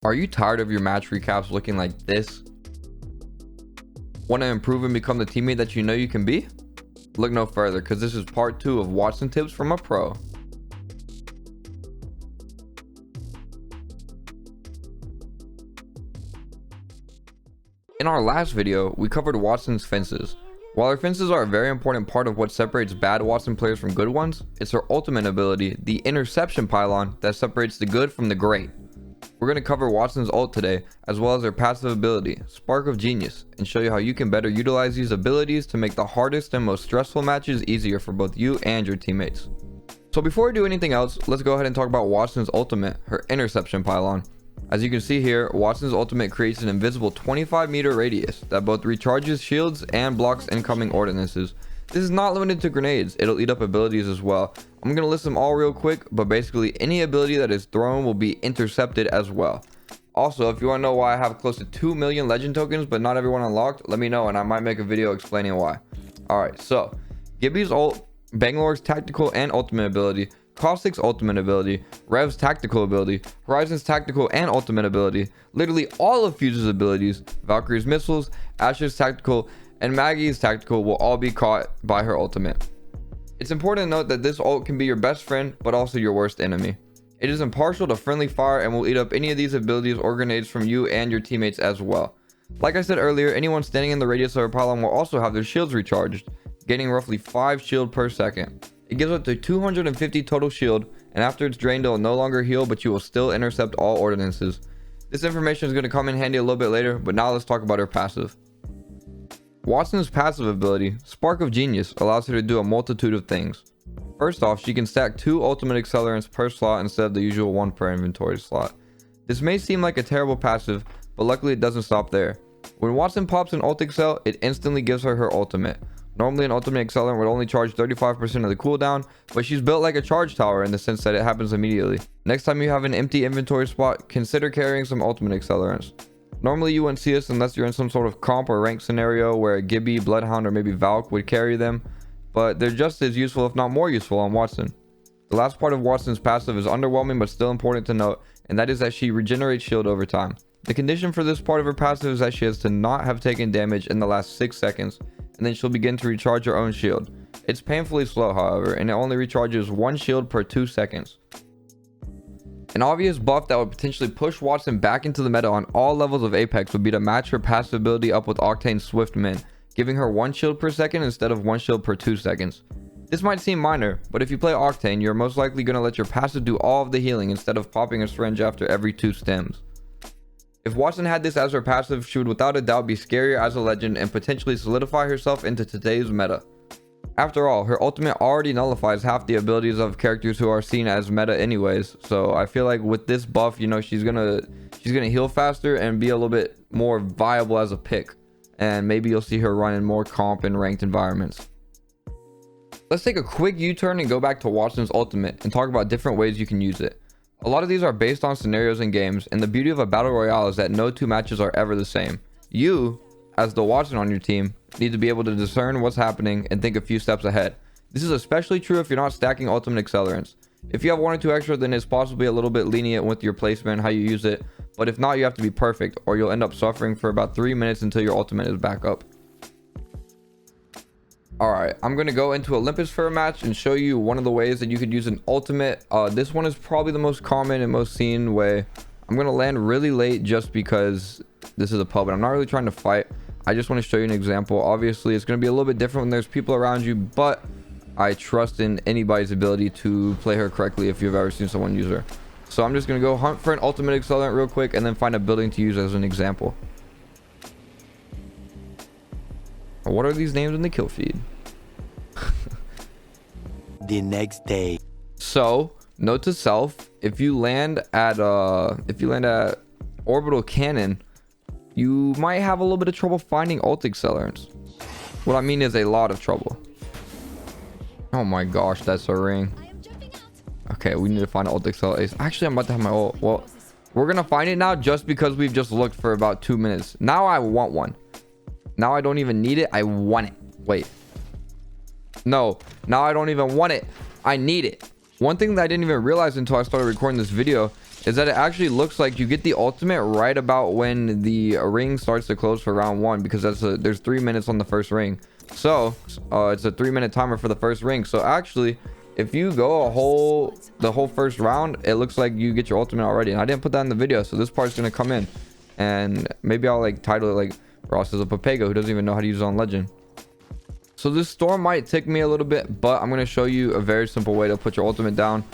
Are you tired of your match recaps looking like this? Want to improve and become the teammate that you know you can be? Look no further, because this is part 2 of Wattson tips from a pro. In our last video, we covered Wattson's fences. While her fences are a very important part of what separates bad Wattson players from good ones, it's her ultimate ability, the Interception Pylon, that separates the good from the great. We're going to cover Wattson's ult today, as well as her passive ability, Spark of Genius, and show you how you can better utilize these abilities to make the hardest and most stressful matches easier for both you and your teammates. So before we do anything else, let's go ahead and talk about Wattson's ultimate, her Interception Pylon. As you can see here, Wattson's ultimate creates an invisible 25-meter radius that both recharges shields and blocks incoming ordinances. This is not limited to grenades, it'll eat up abilities as well. I'm going to list them all real quick, but basically any ability that is thrown will be intercepted as well. Also, if you want to know why I have close to 2 million legend tokens but not everyone unlocked, let me know and I might make a video explaining why. Alright, so Gibby's ult, Bangalore's tactical and ultimate ability, Caustic's ultimate ability, Rev's tactical ability, Horizon's tactical and ultimate ability, literally all of Fuse's abilities, Valkyrie's missiles, Asher's tactical, and Maggie's tactical will all be caught by her ultimate. It's important to note that this ult can be your best friend but also your worst enemy. It is impartial to friendly fire and will eat up any of these abilities or grenades from you and your teammates as well. Like I said earlier, anyone standing in the radius of her pylon will also have their shields recharged, gaining roughly 5 shield per second. It gives up to 250 total shield, and after it's drained it will no longer heal, but you will still intercept all ordinances. This information is going to come in handy a little bit later, but now let's talk about her passive. Wattson's passive ability, Spark of Genius, allows her to do a multitude of things. First off, she can stack 2 ultimate accelerants per slot instead of the usual 1 per inventory slot. This may seem like a terrible passive, but luckily it doesn't stop there. When Wattson pops an ult accel, it instantly gives her her ultimate. Normally an ultimate accelerant would only charge 35% of the cooldown, but she's built like a charge tower in the sense that it happens immediately. Next time you have an empty inventory spot, consider carrying some ultimate accelerants. Normally you wouldn't see this unless you're in some sort of comp or rank scenario where Gibby, Bloodhound, or maybe Valk would carry them, but they're just as useful if not more useful on Wattson. The last part of Wattson's passive is underwhelming but still important to note, and that is that she regenerates shield over time. The condition for this part of her passive is that she has to not have taken damage in the last 6 seconds, and then she'll begin to recharge her own shield. It's painfully slow however, and it only recharges 1 shield per 2 seconds. An obvious buff that would potentially push Wattson back into the meta on all levels of Apex would be to match her passive ability up with Octane's Swift Min, giving her 1 shield per second instead of 1 shield per 2 seconds. This might seem minor, but if you play Octane, you're most likely going to let your passive do all of the healing instead of popping a syringe after every 2 stems. If Wattson had this as her passive, she would without a doubt be scarier as a legend and potentially solidify herself into today's meta. After all, her ultimate already nullifies half the abilities of characters who are seen as meta anyways, so I feel like with this buff, you know, she's gonna heal faster and be a little bit more viable as a pick, and maybe you'll see her run in more comp and ranked environments. Let's take a quick U-turn and go back to Wattson's ultimate and talk about different ways you can use it. A lot of these are based on scenarios and games, and the beauty of a battle royale is that no 2 matches are ever the same. You, as the Wattson on your team, need to be able to discern what's happening and think a few steps ahead. This is especially true if you're not stacking ultimate accelerants. If you have 1 or 2 extra, then it's possibly a little bit lenient with your placement and how you use it, but if not, you have to be perfect or you'll end up suffering for about 3 minutes until your ultimate is back up. Alright, I'm going to go into Olympus for a match and show you one of the ways that you could use an ultimate. This one is probably the most common and most seen way. I'm going to land really late just because this is a pub and I'm not really trying to fight. I just want to show you an example. Obviously, it's going to be a little bit different when there's people around you, but I trust in anybody's ability to play her correctly if you've ever seen someone use her. So I'm just going to go hunt for an ultimate accelerant real quick and then find a building to use as an example. What are these names in the kill feed? The next day. So, note to self, if you land at orbital cannon, you might have a little bit of trouble finding ult accelerants. What I mean is a lot of trouble. Oh my gosh, that's a ring. Okay, we need to find ult accelerants. Actually, I'm about to have my ult. Well, we're gonna find it now just because we've just looked for about 2 minutes. Now I want one. Now I don't even need it, I want it. Wait. No, now I don't even want it. I need it. One thing that I didn't even realize until I started recording this video is that it actually looks like you get the ultimate right about when the ring starts to close for round 1, because there's 3 minutes on the first ring. So it's a 3-minute timer for the first ring. So actually, if you go the whole first round, it looks like you get your ultimate already. And I didn't put that in the video, so this part's gonna come in, and maybe I'll like title it like Ross is a Papega who doesn't even know how to use it on Legend. So this storm might tick me a little bit, but I'm going to show you a very simple way to put your ultimate down.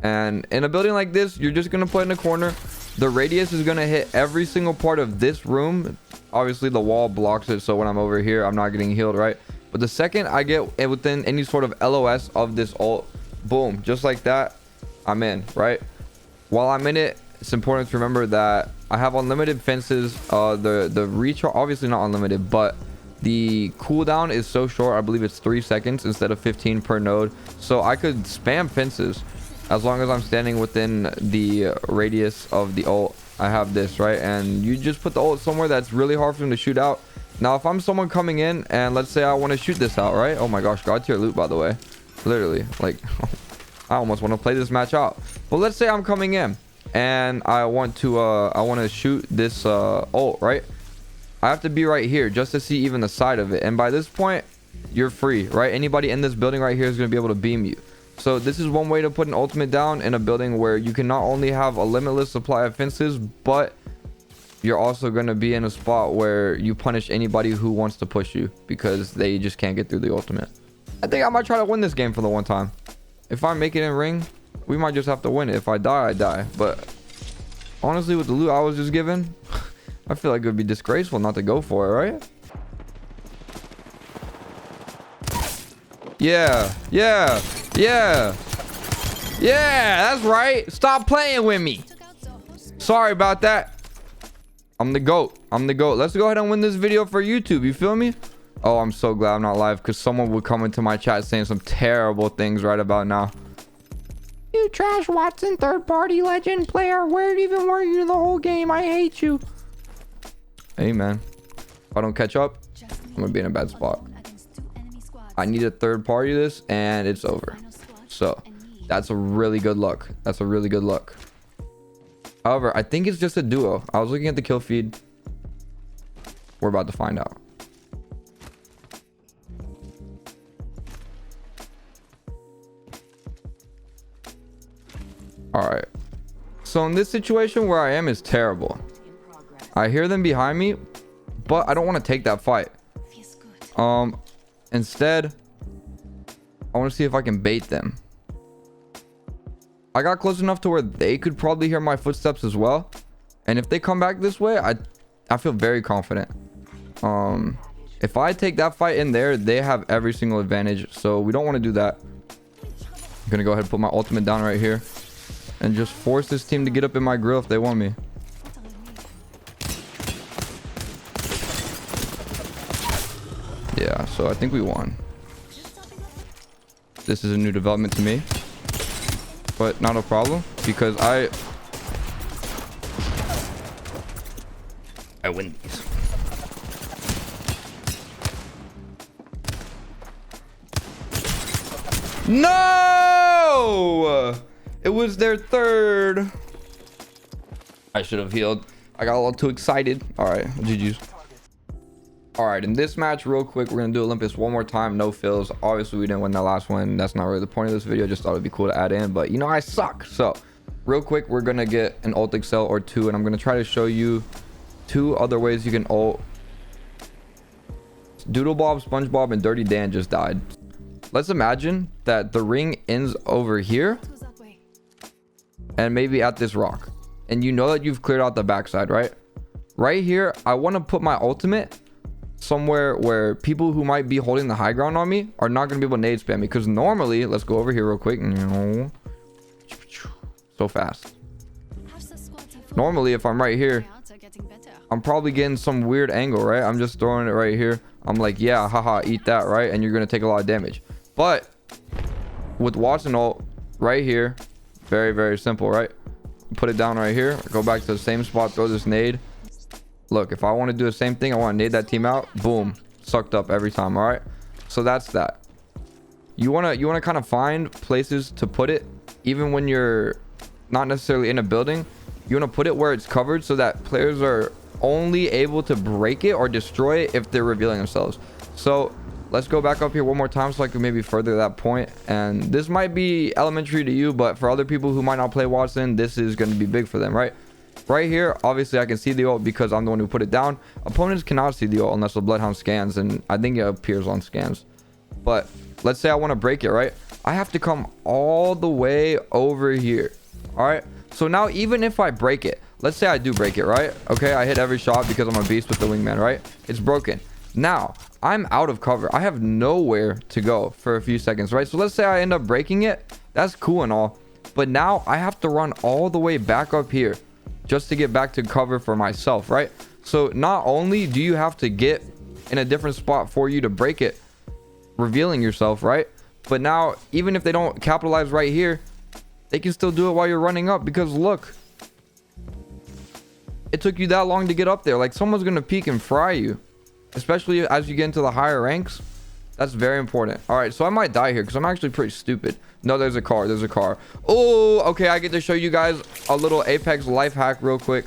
And in a building like this, you're just going to put in a corner. The radius is going to hit every single part of this room. Obviously, the wall blocks it, so when I'm over here, I'm not getting healed, right? But the second I get within any sort of LOS of this ult, boom, just like that, I'm in, right? While I'm in it, it's important to remember that I have unlimited fences. The recharge, obviously not unlimited, but the cooldown is so short. I believe it's 3 seconds instead of 15 per node. So I could spam fences as long as I'm standing within the radius of the ult. I have this, right? And you just put the ult somewhere that's really hard for them to shoot out. Now, if I'm someone coming in and let's say I want to shoot this out, right? Oh my gosh, god tier loot, by the way. Literally, like, I almost want to play this match out. But let's say I'm coming in and I want to shoot this ult, right? I have to be right here just to see even the side of it. And by this point, you're free, right? Anybody in this building right here is going to be able to beam you. So this is one way to put an ultimate down in a building where you can not only have a limitless supply of fences, but you're also going to be in a spot where you punish anybody who wants to push you because they just can't get through the ultimate. I think I might try to win this game for the one time. If I make it in ring, we might just have to win it. If I die, I die. But honestly, with the loot I was just given, I feel like it would be disgraceful not to go for it, right? Yeah, yeah, yeah. Yeah, that's right. Stop playing with me. Sorry about that. I'm the GOAT. I'm the GOAT. Let's go ahead and win this video for YouTube. You feel me? Oh, I'm so glad I'm not live because someone would come into my chat saying some terrible things right about now. You trash Wattson third-party legend player. Where even were you the whole game? I hate you. Hey, man. If I don't catch up, I'm going to be in a bad spot. I need a third party this, and it's over. So, that's a really good look. That's a really good look. However, I think it's just a duo. I was looking at the kill feed. We're about to find out. Alright. So, in this situation where I am is terrible. I hear them behind me, but I don't want to take that fight. Instead, I want to see if I can bait them. I got close enough to where they could probably hear my footsteps as well. And if they come back this way, I feel very confident. If I take that fight in there, they have every single advantage. So we don't want to do that. I'm going to go ahead and put my ultimate down right here. And just force this team to get up in my grill if they want me. Yeah, so I think we won. This is a new development to me, but not a problem because I win these. No! It was their third. I should have healed. I got a little too excited. All right, GG's. All right, in this match, real quick, we're gonna do Olympus one more time, no fills. Obviously, we didn't win that last one. That's not really the point of this video. Just thought it'd be cool to add in, but you know, I suck. So, real quick, we're gonna get an ult excel or two, and I'm gonna try to show you 2 other ways you can ult. Doodle Bob, SpongeBob, and Dirty Dan just died. Let's imagine that the ring ends over here, and maybe at this rock, and you know that you've cleared out the backside, right? Right here, I want to put my ultimate somewhere where people who might be holding the high ground on me are not going to be able to nade spam me, because normally, let's go over here real quick. So fast. Normally, if I'm right here, I'm probably getting some weird angle, right? I'm just throwing it right here. I'm like, yeah, haha, eat that, right? And you're going to take a lot of damage. But with Wattson ult right here, very, very simple, right? Put it down right here, go back to the same spot, throw this nade. Look, if I want to do the same thing, I want to nade that team out, boom, sucked up every time. All right, so that's that. You want to kind of find places to put it, even when you're not necessarily in a building, you want to put it where it's covered so that players are only able to break it or destroy it if they're revealing themselves. So let's go back up here one more time so I can maybe further that point. And this might be elementary to you, but for other people who might not play Wattson, this is going to be big for them, right? Right here, obviously I can see the ult because I'm the one who put it down. Opponents cannot see the ult unless the Bloodhound scans, and I think it appears on scans. But let's say I want to break it, right? I have to come all the way over here. All right, so now even if I break it, let's say I do break it, right? Okay, I hit every shot because I'm a beast with the wingman, right? It's broken. Now I'm out of cover. I have nowhere to go for a few seconds, right? So let's say I end up breaking it. That's cool and all, but now I have to run all the way back up here just to get back to cover for myself, right? So not only do you have to get in a different spot for you to break it, revealing yourself, right? But now even if they don't capitalize right here, they can still do it while you're running up, because look, it took you that long to get up there. Like, someone's gonna peek and fry you, especially as you get into the higher ranks. That's very important. All right, so I might die here because I'm actually pretty stupid. No, there's a car. There's a car. Oh, okay. I get to show you guys a little Apex life hack real quick.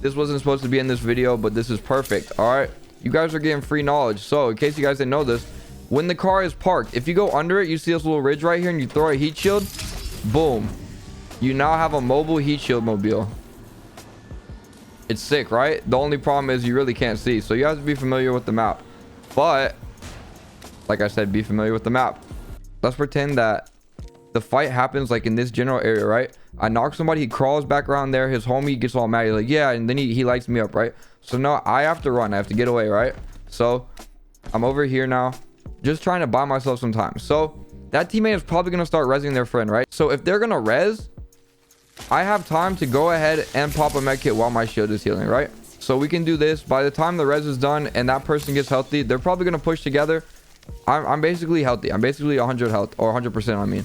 This wasn't supposed to be in this video, but this is perfect. All right, you guys are getting free knowledge. So in case you guys didn't know this, when the car is parked, if you go under it, you see this little ridge right here and you throw a heat shield, boom, you now have a mobile heat shield mobile. It's sick, right? The only problem is you really can't see, so you have to be familiar with the map. But like I said, be familiar with the map. Let's pretend that the fight happens like in this general area, right? I knock somebody, he crawls back around there, his homie gets all mad, he's like, yeah, and then he lights me up, right? So now I have to run, I have to get away, right? So I'm over here now, just trying to buy myself some time. So that teammate is probably going to start rezzing their friend, right? So if they're going to res, I have time to go ahead and pop a med kit while my shield is healing, right? So we can do this. By the time the res is done and that person gets healthy, they're probably going to push together. I'm basically healthy. I'm basically 100 health, or 100%, I mean.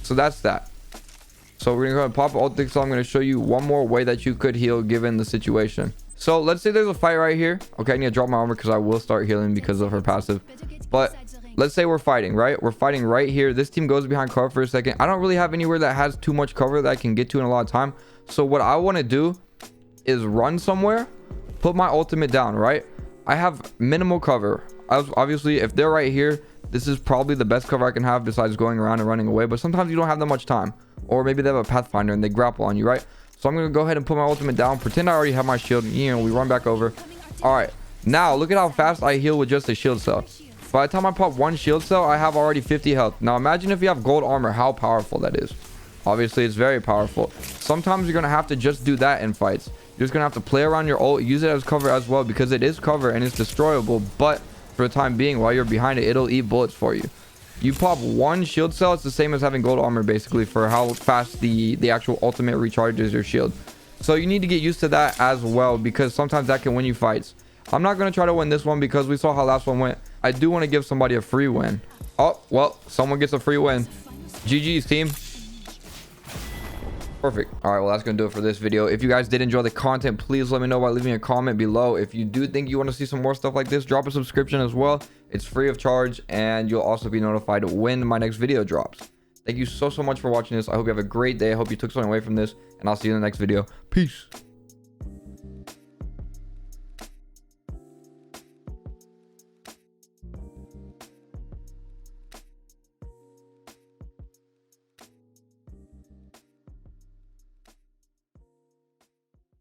So that's that. So we're going to pop ult. So I'm going to show you one more way that you could heal given the situation. So let's say there's a fight right here. Okay, I need to drop my armor because I will start healing because of her passive. But let's say we're fighting, right? We're fighting right here. This team goes behind cover for a second. I don't really have anywhere that has too much cover that I can get to in a lot of time. So what I want to do is run somewhere, put my ultimate down, right? I have minimal cover. Obviously, if they're right here, this is probably the best cover I can have besides going around and running away. But sometimes you don't have that much time. Or maybe they have a pathfinder and they grapple on you, right? So I'm going to go ahead and put my ultimate down. Pretend I already have my shield. You know, we run back over. All right. Now, look at how fast I heal with just a shield cell. By the time I pop one shield cell, I have already 50 health. Now, imagine if you have gold armor, how powerful that is. Obviously, it's very powerful. Sometimes you're going to have to just do that in fights. You're just going to have to play around your ult, use it as cover as well, because it is cover and it's destroyable. But for the time being, while you're behind it, it'll eat bullets for you. You pop one shield cell, it's the same as having gold armor, basically, for how fast the actual ultimate recharges your shield. So you need to get used to that as well, because sometimes that can win you fights. I'm not going to try to win this one because we saw how last one went. I do want to give somebody a free win. Oh, well, someone gets a free win. GG's, team. Perfect. All right, well, that's gonna do it for this video. If you guys did enjoy the content, please let me know by leaving a comment below. If you do think you want to see some more stuff like this, drop a subscription as well. It's free of charge, and you'll also be notified when my next video drops. Thank you so much for watching this. I hope you have a great day. I hope you took something away from this, and I'll see you in the next video. Peace.